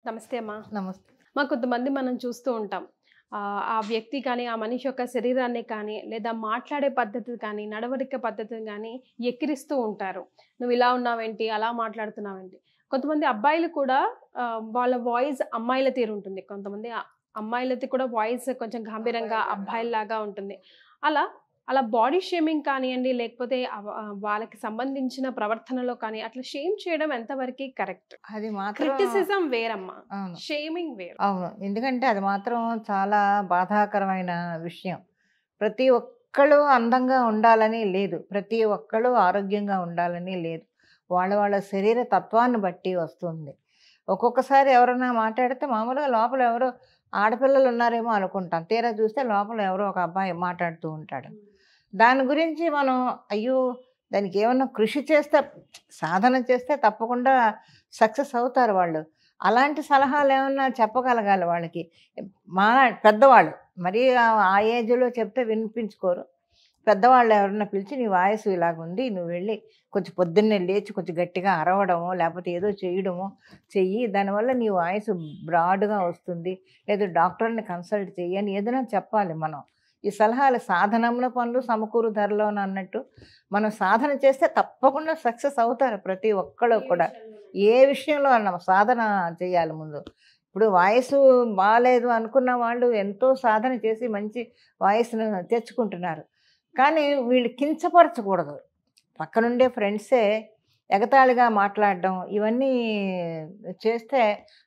నమస్తే అమ్మా. నమస్తే. కొంతమంది మనం చూస్తూ ఉంటాం. ఆ వ్యక్తి కానీ, ఆ మనిషి యొక్క శరీరాన్ని కానీ, లేదా మాట్లాడే పద్ధతి కానీ, నడవడిక పద్ధతిని గానీ ఎక్కిరిస్తూ ఉంటారు. "నువ్వు ఇలా ఉన్నావేంటి? అలా మాట్లాడుతున్నావేంటి?" కొంతమంది అబ్బాయిలు కూడా వాళ్ళ వాయిస్ అమ్మాయిల తీరుంటుంది. కొంతమంది అమ్మాయిలది కూడా వాయిస్ కొంచెం గంభీరంగా అబ్బాయిల్లాగా ఉంటుంది. అలా అలా బాడీ షేమింగ్ కానియండి, లేకపోతే వాళ్ళకి సంబంధించిన ప్రవర్తనలో కానీ, అట్లా షేమ్ చేయడం ఎంతవరకి కరెక్ట్? అది మాత్రం క్రిటిసిజం వేరమ్మా. అవును. షేమింగ్ వేరు. అవును. ఎందుకంటే అది మాత్రం చాలా బాధాకరమైన విషయం. ప్రతి ఒక్కళ్ళు అందంగా ఉండాలని లేదు. ప్రతి ఒక్కళ్ళు ఆరోగ్యంగా ఉండాలని లేదు. వాళ్ళ వాళ్ళ శరీర తత్వాన్ని బట్టి వస్తుంది. ఒక్కొక్కసారి ఎవరన్నా మాట్లాడితే మామూలుగా లోపల ఎవరో ఆడపిల్లలు ఉన్నారేమో అనుకుంటాం. తీరా చూస్తే లోపల ఎవరో ఒక అబ్బాయి మాట్లాడుతూ ఉంటాడు. దాని గురించి మనం అయ్యో! దానికి ఏమన్నా కృషి చేస్తే సాధన చేస్తే తప్పకుండా సక్సెస్ అవుతారు వాళ్ళు. అలాంటి సలహాలు ఏమన్నా చెప్పగలగాలి వాళ్ళకి. మా పెద్దవాళ్ళు మరీ ఆ ఏజ్‌లో చెప్తే వినిపించుకోరు. పెద్దవాళ్ళు ఎవరన్నా పిలిచి నీ వాయిస్ ఇలాగుంది. నువ్వు వెళ్ళి కొంచెం పొద్దున్నే లేచి కొంచెం గట్టిగా అరవడమో, లేకపోతే ఏదో చేయడమో చెయ్యి. దానివల్ల నీ వాయిస్ బ్రాడ్‌గా వస్తుంది. లేదా డాక్టర్‌ని కన్సల్ట్ చెయ్యి అని ఏదైనా చెప్పాలి మనం. ఈ సలహాలు సాధనంలో పనులు సమకూరు ధరలోను అన్నట్టు మనం సాధన చేస్తే తప్పకుండా సక్సెస్ అవుతారు ప్రతి ఒక్కళ్ళు కూడా. ఏ విషయంలో అన్నా సాధన చేయాలి ముందు. ఇప్పుడు వాయిసు బాలేదు అనుకున్న వాళ్ళు ఎంతో సాధన చేసి మంచి వాయిస్‌ను తెచ్చుకుంటున్నారు. కానీ వీళ్ళు కించపరచకూడదు. పక్కనుండే ఫ్రెండ్సే ఎగతాళిగా మాట్లాడడం ఇవన్నీ చేస్తే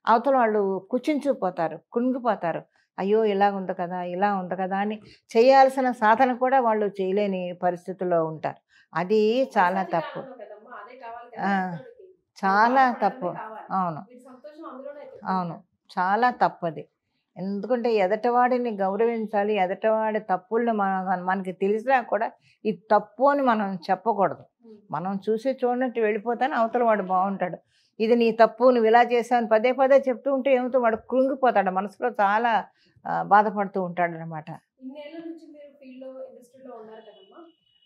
అవతల వాళ్ళు కుచించుకుపోతారు, కృంగిపోతారు. అయ్యో! ఇలా ఉంది కదా! ఇలా ఉంది కదా! అని చేయాల్సిన సాధన కూడా వాళ్ళు చేయలేని పరిస్థితుల్లో ఉంటారు. అది చాలా తప్పు. ఆ! చాలా తప్పు. అవును. అవును. చాలా తప్పది. ఎందుకంటే ఎదటవాడిని గౌరవించాలి. ఎదటవాడి తప్పుల్ని మనకి తెలిసినా కూడా ఇది తప్పు అని మనం చెప్పకూడదు. మనం చూసి చూడనట్టు వెళ్ళిపోతానే అవతల వాడు బావుంటాడు. ఇది నీ తప్పు నువ్వు ఇలా చేశావు అని పదే పదే చెప్తూ ఉంటే ఏమవుతుంది వాడు కృంగిపోతాడు. మనసులో చాలా బాధపడుతూ ఉంటాడనమాట. ఇన్నేళ్ల నుంచి మీరు ఇండస్ట్రీలో ఉన్నారు కదమ్మా.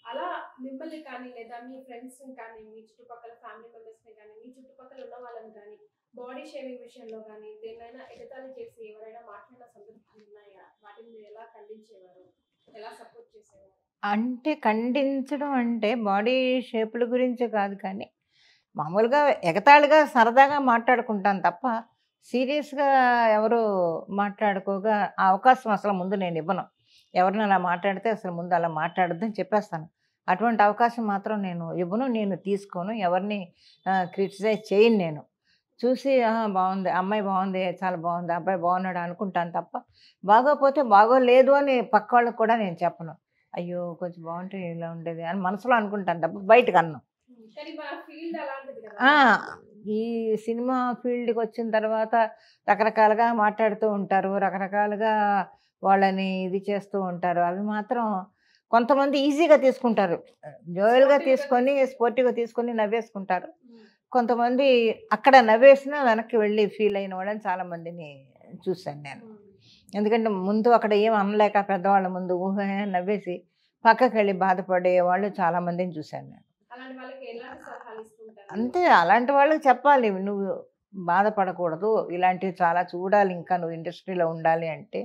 అలా మిమ్మల్ని కానీ, లేదా మీ ఫ్రెండ్స్‌ని కానీ, మీ చుట్టుపక్కల ఫ్యామిలీ మెంబర్స్‌ని కానీ, మీ చుట్టుపక్కల ఉన్న వాళ్ళని కానీ, బాడీ షేమింగ్ విషయంలో గానీ, దేన్నైనా ఎగతాళి చేసి ఎవరైనా మాట్లాడిన సందర్భాలు ఉన్నాయా? వాటిని మీరు ఎలా ఖండించేవారు? ఎలా సపోర్ట్ చేసేవారు? అంటే ఖండించడం అంటే బాడీ షేపుల గురించి కాదు కానీ, మామూలుగా ఎగతాళిగా సరదాగా మాట్లాడుకుంటాను తప్ప, సీరియస్‌గా ఎవరు మాట్లాడుకోగా ఆ అవకాశం అసలు ముందు నేనివ్వను. ఎవరైనా అలా మాట్లాడితే అసలు ముందు అలా మాట్లాడొద్దని చెప్పేస్తాను. అటువంటి అవకాశం మాత్రం నేను ఇవ్వను. నేను తీసుకోను. ఎవరిని క్రిటిసైజ్ చేయను నేను. చూసి ఆహా! బావుంది. అమ్మాయి బావుంది. చాలా బావుంది. అబ్బాయి బాగున్నాడు అనుకుంటాను తప్ప, బాగోపోతే బాగోలేదు అని పక్కోళ్ళకి కూడా నేను చెప్పను. అయ్యో! కొంచెం బావుంటే ఇలా ఉండేది అని మనసులో అనుకుంటాను తప్ప బయటకనను. కానీ మన ఫీల్డ్ అలాంటిది కదా! ఆ! ఈ సినిమా ఫీల్డ్‌కొచ్చిన తర్వాత రకరకాలుగా మాట్లాడుతూ ఉంటారు. రకరకాలుగా వాళ్ళని ఇది చేస్తూ ఉంటారు. అవి మాత్రం కొంతమంది ఈజీగా తీసుకుంటారు. జోయల్‌గా తీసుకొని, స్పోర్టివ్‌గా తీసుకొని నవ్వేసుకుంటారు. కొంతమంది అక్కడ నవ్వేసినా వెనక్కి వెళ్ళి ఫీల్ అయిన వాళ్ళని చాలామందిని చూశాను నేను. ఎందుకంటే ముందు అక్కడ ఏం అనలేక పెద్దవాళ్ళ ముందు ఊహే నవ్వేసి పక్కకెళ్ళి బాధపడే వాళ్ళు చాలామందిని చూశాను నేను. అలాంటి వాళ్ళకి ఎలాంటి సలహాలు ఇస్తుంటారు? అంతే అలాంటి వాళ్ళకి చెప్పాలి. నువ్వు బాధపడకూడదు. ఇలాంటివి చాలా చూడాలి ఇంకా నువ్వు ఇండస్ట్రీలో ఉండాలి అంటే.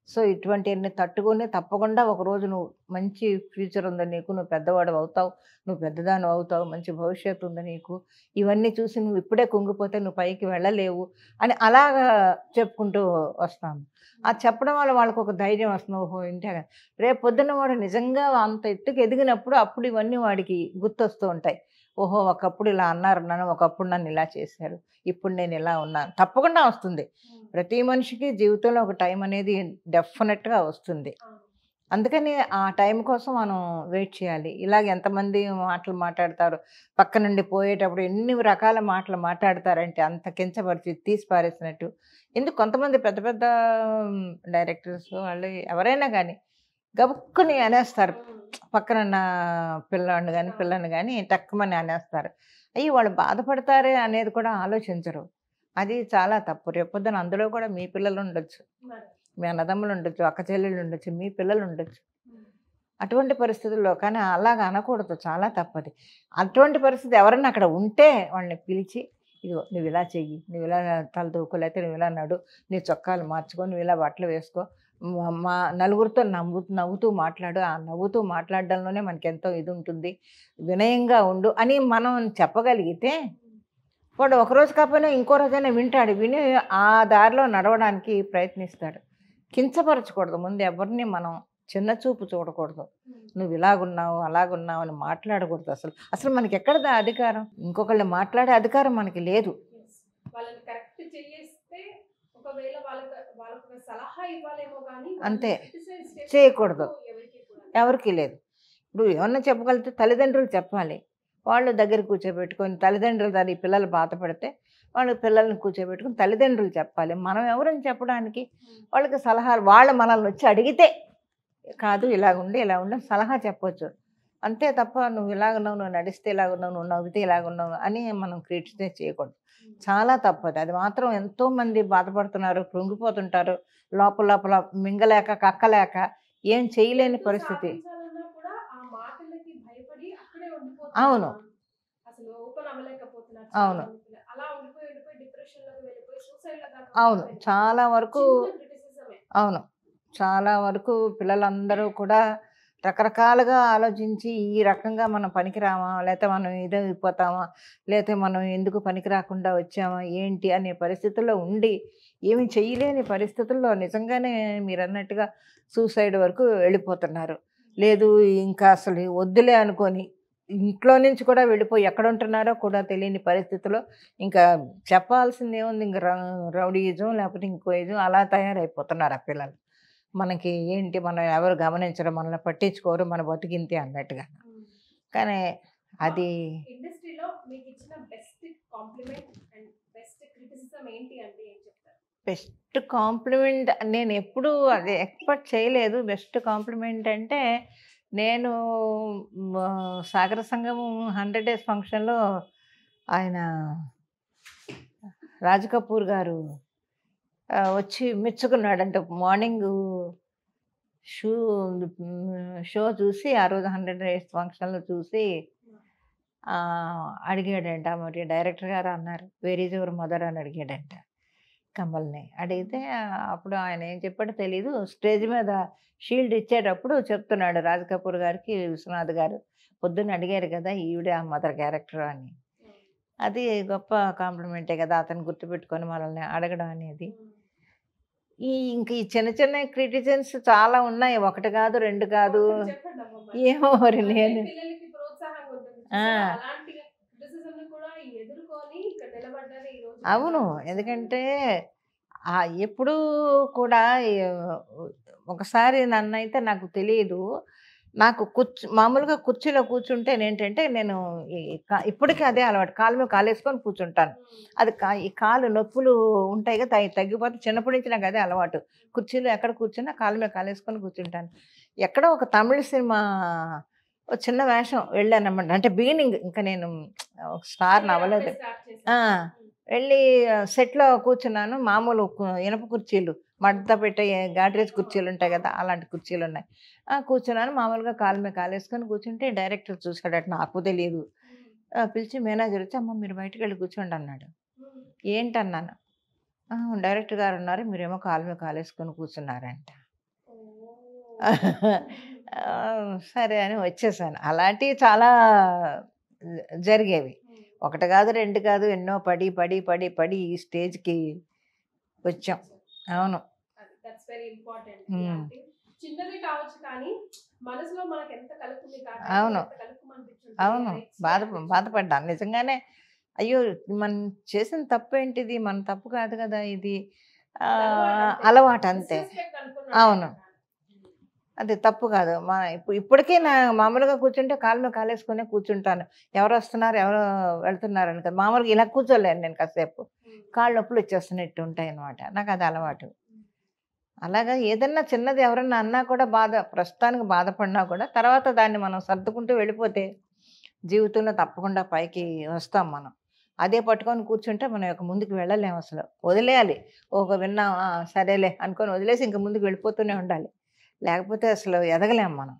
సో, ఇటువంటివన్నీ తట్టుకొని తప్పకుండా ఒకరోజు నువ్వు మంచి ఫ్యూచర్ ఉంది నీకు. నువ్వు పెద్దవాడివి అవుతావు. నువ్వు పెద్దదానివి అవుతావు. మంచి భవిష్యత్తు ఉంది నీకు. ఇవన్నీ చూసి నువ్వు ఇప్పుడే కుంగిపోతే నువ్వు పైకి వెళ్ళలేవు అని అలాగా చెప్పుకుంటూ వస్తాను. అది చెప్పడం వల్ల వాళ్ళకొక ధైర్యం వస్తుంది. ఓహో! ఇంతే రేపు పొద్దున్న వాడు నిజంగా అంత ఎత్తుకు ఎదిగినప్పుడు అప్పుడు ఇవన్నీ వాడికి గుర్తొస్తూ ఉంటాయి. ఓహో! ఒకప్పుడు ఇలా అన్నారు నన్ను. ఒకప్పుడు నన్ను ఇలా చేశారు. ఇప్పుడు నేను ఇలా ఉన్నాను. తప్పకుండా వస్తుంది. ప్రతి మనిషికి జీవితంలో ఒక టైం అనేది డెఫినెట్‌గా వస్తుంది. అందుకని ఆ టైం కోసం మనం వెయిట్ చేయాలి. ఇలాగ ఎంతమంది మాటలు మాట్లాడతారు. పక్క నుండి పోయేటప్పుడు ఎన్ని రకాల మాటలు మాట్లాడతారంటే అంత కించపరిచి తీసి పారేసినట్టు. ఎందుకు కొంతమంది పెద్ద పెద్ద డైరెక్టర్స్ వాళ్ళు ఎవరైనా గానీ గబుక్కుని అనేస్తారు. పక్కనున్న పిల్లోడిని గాని, పిల్లని గాని టక్కుమని అనేస్తారు. అయ్యో! వాళ్ళు బాధపడతారే అనేది కూడా ఆలోచించరు. అది చాలా తప్పు. రేపొద్దున అందులో కూడా మీ పిల్లలుండొచ్చు. మరి. మీ అన్నదమ్ములుండొచ్చు, అక్క చెల్లెళ్ళుండొచ్చు, మీ పిల్లలుండొచ్చు. అటువంటి పరిస్థితుల్లో కానీ అలాగ అనకూడదు. చాలా తప్పది. అటువంటి పరిస్థితి ఎవరన్నా అక్కడ ఉంటే వాళ్ళని పిలిచి ఇదిగో నువ్వు ఇలా చెయ్యి, నువ్వు ఇలా తల దూకో, లేకపోతే నువ్వు ఇలా నడు, నీ చొక్కాలు మార్చుకో, నువ్వు ఇలా బట్టలు వేసుకో, మా నలుగురితో నవ్వుతూ మాట్లాడు, ఆ నవ్వుతూ మాట్లాడడంలోనే మనకి ఎంతో ఇది ఉంటుంది, వినయంగా ఉండు అని మనం చెప్పగలిగితే వాడు ఒకరోజు కాకపోయినా ఇంకో రోజైనా వింటాడు, విని ఆ దారిలో నడవడానికి ప్రయత్నిస్తాడు. కించపరచకూడదు, ముందు ఎవరిని మనం చిన్న చూపు చూడకూడదు, నువ్వు ఇలాగున్నావు అలాగున్నావు అని మాట్లాడకూడదు. అసలు అసలు మనకి ఎక్కడదా అధికారం? ఇంకొకళ్ళు మాట్లాడే అధికారం మనకి లేదు. వాళ్ళని కరెక్ట్ చేస్తే ఒకవేళ వాళ్ళకు ఒక సలహా ఇవ్వాలేమో కానీ అంతే, చేయకూడదు, ఎవరికి లేదు. ఇప్పుడు ఏమన్నా చెప్పగలిగితే తల్లిదండ్రులు చెప్పాలి, వాళ్ళు దగ్గర కూర్చోబెట్టుకొని తల్లిదండ్రులు దాని పిల్లలు బాధపడితే వాళ్ళు పిల్లల్ని కూర్చోబెట్టుకుని తల్లిదండ్రులు చెప్పాలి. మనం ఎవరని చెప్పడానికి? వాళ్ళకి సలహాలు, వాళ్ళు మనల్ని వచ్చి అడిగితే కాదు ఇలాగుండి ఇలా ఉండి సలహా చెప్పొచ్చు, అంతే తప్ప నువ్వు ఇలాగున్నావు, నువ్వు నడిస్తే ఇలాగున్నావు, నువ్వు నవ్వితే ఇలాగున్నావు అని మనం క్రిటిసైజ్ చేయకూడదు. చాలా తప్పదు. అది మాత్రం ఎంతోమంది బాధపడుతున్నారు, కృంగిపోతుంటారు, లోపల లోపల మింగలేక కక్కలేక ఏం చేయలేని పరిస్థితి. అవును అవును అవును, చాలా వరకు అవును, చాలా వరకు పిల్లలందరూ కూడా రకరకాలుగా ఆలోచించి ఈ రకంగా మనం పనికిరామా, లేకపోతే మనం ఇదైపోతామా, లేకపోతే మనం ఎందుకు పనికి రాకుండా వచ్చామా ఏంటి అనే పరిస్థితుల్లో ఉండి ఏమి చేయలేని పరిస్థితుల్లో నిజంగానే మీరు అన్నట్టుగా సూసైడ్ వరకు వెళ్ళిపోతున్నారు. లేదు ఇంకా అసలు వద్దులే అనుకొని ఇంట్లో నుంచి కూడా వెళ్ళిపోయి ఎక్కడ ఉంటున్నారో కూడా తెలియని పరిస్థితిలో ఇంకా చెప్పాల్సింది ఏముంది, ఇంక రౌడీయిజం లేకపోతే ఇంకో ఇజం అలా తయారైపోతున్నారు ఆ పిల్లలు. మనకి ఏంటి, మనం ఎవరు గమనించరు, మనల్ని పట్టించుకోరు, మన బతికింతే అన్నట్టుగా. కానీ అది ఇండస్ట్రీలో మీకు ఇచ్చిన best compliment and best criticism ఏంటి అంటే ఏం చెప్తారు? బెస్ట్ కాంప్లిమెంట్ నేను ఎప్పుడూ అది ఎక్స్పెక్ట్ చేయలేదు. బెస్ట్ కాంప్లిమెంట్ అంటే నేను సాగర సంగమం 100 డేస్ ఫంక్షన్లో ఆయన రాజ్ కపూర్ గారు వచ్చి మెచ్చుకున్నాడంట. మార్నింగ్ షో చూసి ఆ రోజు 100 డేస్ ఫంక్షన్లో చూసి అడిగాడంట. మరి డైరెక్టర్ గారు అన్నారు, వేర్ ఈజ్ యువర్ మదర్ అని అడిగాడంట కమల్ని. అడిగితే అప్పుడు ఆయన ఏం చెప్పాడో తెలీదు, స్టేజ్ మీద షీల్డ్ ఇచ్చేటప్పుడు చెప్తున్నాడు రాజ్ కపూర్ గారికి, విశ్వనాథ్ గారు పొద్దున్న అడిగారు కదా ఈవిడే ఆ మదర్ క్యారెక్టర్ అని. అది గొప్ప కాంప్లిమెంటే కదా, అతను గుర్తుపెట్టుకొని మనల్ని అడగడం అనేది. ఇంక ఈ చిన్న చిన్న క్రిటిసిజన్స్ చాలా ఉన్నాయి, ఒకటి కాదు రెండు కాదు. ఏమో మరి నేను అవును, ఎందుకంటే ఎప్పుడూ కూడా ఒకసారి నన్నైతే నాకు తెలియదు, నాకు మామూలుగా కుర్చీలో కూర్చుంటే ఏంటంటే నేను ఇప్పటికీ అదే అలవాటు, కాలు మీద కాలేసుకొని కూర్చుంటాను. అది ఈ కాలు నొప్పులు ఉంటాయి కదా, తగ్గిపోతే చిన్నప్పటి నుంచి నాకు అదే అలవాటు. కుర్చీలో ఎక్కడ కూర్చున్నా కాలు మీద కాలేసుకొని కూర్చుంటాను. ఎక్కడో ఒక తమిళ సినిమా చిన్న వేషం వెళ్ళానన్నమాట, అంటే బిగినింగ్, ఇంకా నేను స్టార్ అవ్వలేదు. వెళ్ళి సెట్లో కూర్చున్నాను, మామూలు ఇనప కుర్చీలు, మడత పెట్టే గాడ్రేజ్ కుర్చీలు ఉంటాయి కదా, అలాంటి కుర్చీలు ఉన్నాయి. కూర్చున్నాను, మామూలుగా కాలు మీద కాలేసుకొని కూర్చుంటే డైరెక్టర్ చూశాడట, నాకు తెలియదు. పిలిచి మేనేజర్ వచ్చి, అమ్మ మీరు బయటకు వెళ్ళి కూర్చోండి అన్నాడు. ఏంటన్నాను, డైరెక్టర్ గారు ఉన్నారు, మీరేమో కాలు మీద కాలేసుకొని కూర్చున్నారంట. సరే అని వచ్చేసాను. అలాంటివి చాలా జరిగేవి, ఒకటి కాదు రెండు కాదు, ఎన్నో పడి పడి పడి పడి ఈ స్టేజ్కి వచ్చాం. అవును, అవును అవును, బాధపడ్డాను నిజంగానే. అయ్యో మనం చేసిన తప్పు ఏంటిది, మన తప్పు కాదు కదా ఇది, అలవాటు అంతే. అవును, అది తప్పు కాదు. ఇప్పటికీ నా మామూలుగా కూర్చుంటే కాలు మీద కాలేసుకునే కూర్చుంటాను, ఎవరు వస్తున్నారు ఎవరు వెళ్తున్నారు అని కదా. మామూలుగా ఇలా కూర్చోలేను నేను, కాసేపు కాళ్ళు నొప్పులు వచ్చేస్తున్నట్టు ఉంటాయి అన్నమాట, నాకు అది అలవాటు. అలాగా ఏదన్నా చిన్నది ఎవరన్నా అన్నా కూడా ప్రస్తుతానికి బాధపడినా కూడా తర్వాత దాన్ని మనం సర్దుకుంటూ వెళ్ళిపోతే జీవితంలో తప్పకుండా పైకి వస్తాం మనం. అదే పట్టుకొని కూర్చుంటే మనం ముందుకు వెళ్ళలేము అసలు, వదిలేయాలి. విన్నాం సరేలే అనుకొని వదిలేసి ఇంక ముందుకు వెళ్ళిపోతూనే ఉండాలి, లేకపోతే అసలు ఎదగలేము మనం.